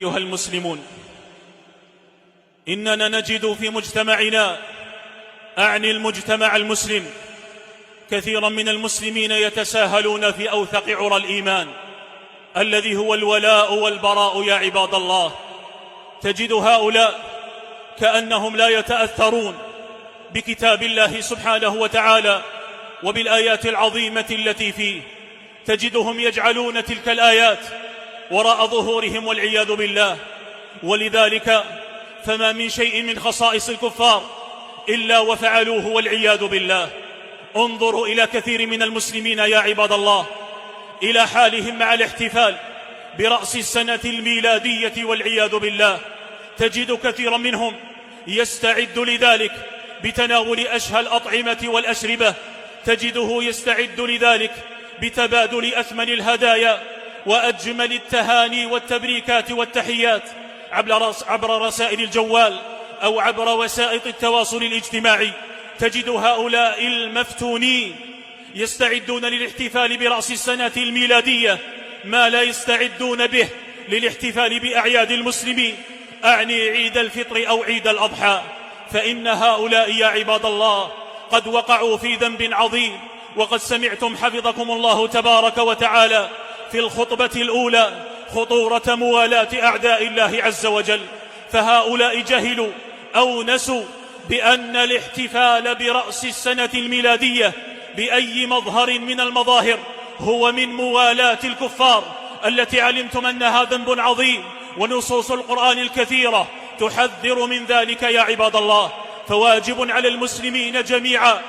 أيها المسلمون، إننا نجد في مجتمعنا، أعني المجتمع المسلم، كثيرا من المسلمين يتساهلون في أوثق عرى الإيمان الذي هو الولاء والبراء. يا عباد الله، تجد هؤلاء كأنهم لا يتأثرون بكتاب الله سبحانه وتعالى وبالآيات العظيمة التي فيه، تجدهم يجعلون تلك الآيات وراء ظهورهم والعياذ بالله. ولذلك فما من شيء من خصائص الكفار إلا وفعلوه والعياذ بالله. انظروا إلى كثير من المسلمين يا عباد الله، إلى حالهم مع الاحتفال برأس السنة الميلادية والعياذ بالله. تجد كثيرا منهم يستعد لذلك بتناول أشهى الأطعمة والأشربة، تجده يستعد لذلك بتبادل أثمن الهدايا وأجمل التهاني والتبريكات والتحيات عبر رسائل الجوال أو عبر وسائط التواصل الاجتماعي. تجد هؤلاء المفتونين يستعدون للاحتفال برأس السنة الميلادية ما لا يستعدون به للاحتفال بأعياد المسلمين، أعني عيد الفطر أو عيد الأضحى. فإن هؤلاء يا عباد الله قد وقعوا في ذنب عظيم، وقد سمعتم حفظكم الله تبارك وتعالى في الخطبة الأولى خطورة موالاة أعداء الله عز وجل. فهؤلاء جهلوا أو نسوا بأن الاحتفال برأس السنة الميلادية بأي مظهر من المظاهر هو من موالاة الكفار التي علمتم أنها ذنب عظيم، ونصوص القرآن الكثيرة تحذر من ذلك يا عباد الله. فواجب على المسلمين جميعا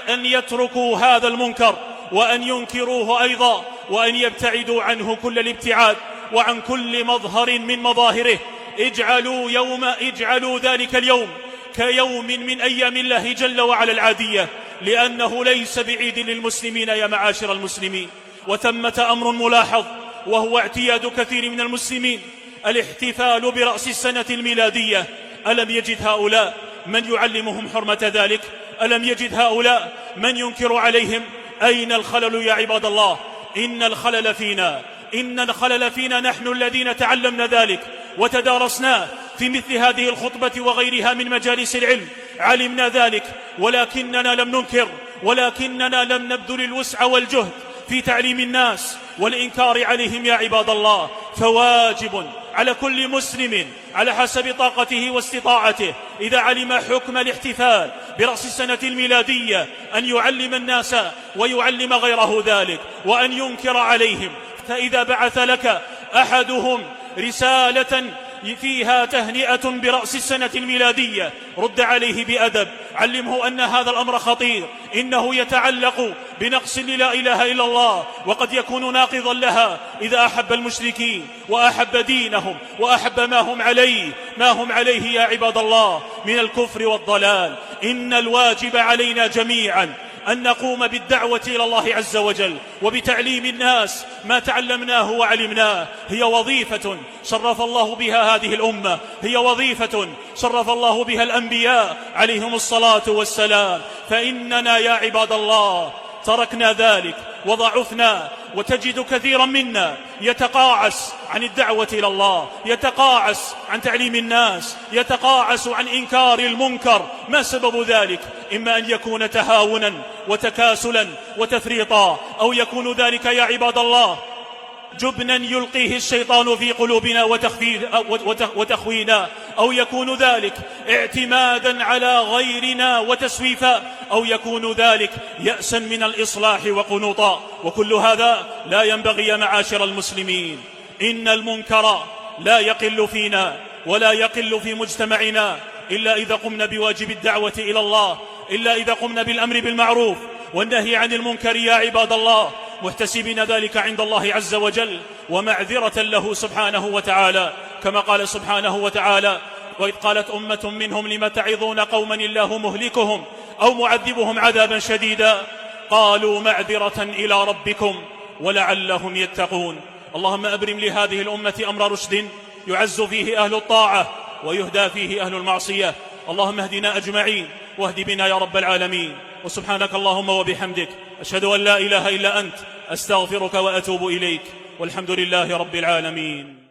أن يتركوا هذا المنكر وأن ينكروه أيضا، وأن يبتعدوا عنه كل الابتعاد وعن كل مظهر من مظاهره. اجعلوا ذلك اليوم كيوم من أيام الله جل وعلا العادية، لأنه ليس بعيد للمسلمين يا معاشر المسلمين. وثمة أمر ملاحظ، وهو اعتياد كثير من المسلمين الاحتفال برأس السنة الميلادية. ألم يجد هؤلاء من يعلمهم حرمة ذلك؟ ألم يجد هؤلاء من ينكر عليهم؟ أين الخلل يا عباد الله؟ إن الخلل فينا نحن الذين تعلمنا ذلك وتدارسناه في مثل هذه الخطبة وغيرها من مجالس العلم. علمنا ذلك ولكننا لم ننكر، ولكننا لم نبذل الوسع والجهد في تعليم الناس والإنكار عليهم يا عباد الله. فواجب على كل مسلم على حسب طاقته واستطاعته إذا علم حكم الاحتفال برأس السنة الميلادية أن يعلم الناس ويعلم غيره ذلك، وأن ينكر عليهم. فإذا بعث لك أحدهم رسالة فيها تهنئة برأس السنة الميلادية رد عليه بأدب، علمه أن هذا الأمر خطير، إنه يتعلق بنقص لا إله إلا الله، وقد يكون ناقضا لها إذا أحب المشركين وأحب دينهم وأحب ما هم عليه يا عباد الله من الكفر والضلال. إن الواجب علينا جميعا أن نقوم بالدعوة إلى الله عز وجل وبتعليم الناس ما تعلمناه وعلمناه. هي وظيفة شرف الله بها هذه الأمة، هي وظيفة شرف الله بها الأنبياء عليهم الصلاة والسلام. فإننا يا عباد الله تركنا ذلك وضعفنا، وتجد كثيرا منا يتقاعس عن الدعوة إلى الله، يتقاعس عن تعليم الناس، يتقاعس عن إنكار المنكر. ما سبب ذلك؟ إما أن يكون تهاونا وتكاسلا وتفريطا، أو يكون ذلك يا عباد الله جبنا يلقيه الشيطان في قلوبنا وتخوينا، أو يكون ذلك اعتمادا على غيرنا وتسويفا، أو يكون ذلك يأسا من الإصلاح وقنوطا. وكل هذا لا ينبغي يا معاشر المسلمين. إن المنكر لا يقل فينا ولا يقل في مجتمعنا إلا إذا قمنا بواجب الدعوة إلى الله، إلا إذا قمنا بالأمر بالمعروف والنهي عن المنكر يا عباد الله، محتسبين ذلك عند الله عز وجل ومعذرة له سبحانه وتعالى، كما قال سبحانه وتعالى: وإذ قالت أمة منهم لم تعظون قوما الله مهلكهم أو معذبهم عذابا شديدا قالوا معذرة إلى ربكم ولعلهم يتقون. اللهم أبرم لهذه الأمة أمر رشد يعز فيه أهل الطاعة ويهدى فيه أهل المعصية. اللهم اهدنا أجمعين واهد بنا يا رب العالمين. وسبحانك اللهم وبحمدك أشهد أن لا إله إلا أنت، أستغفرك وأتوب إليك، والحمد لله رب العالمين.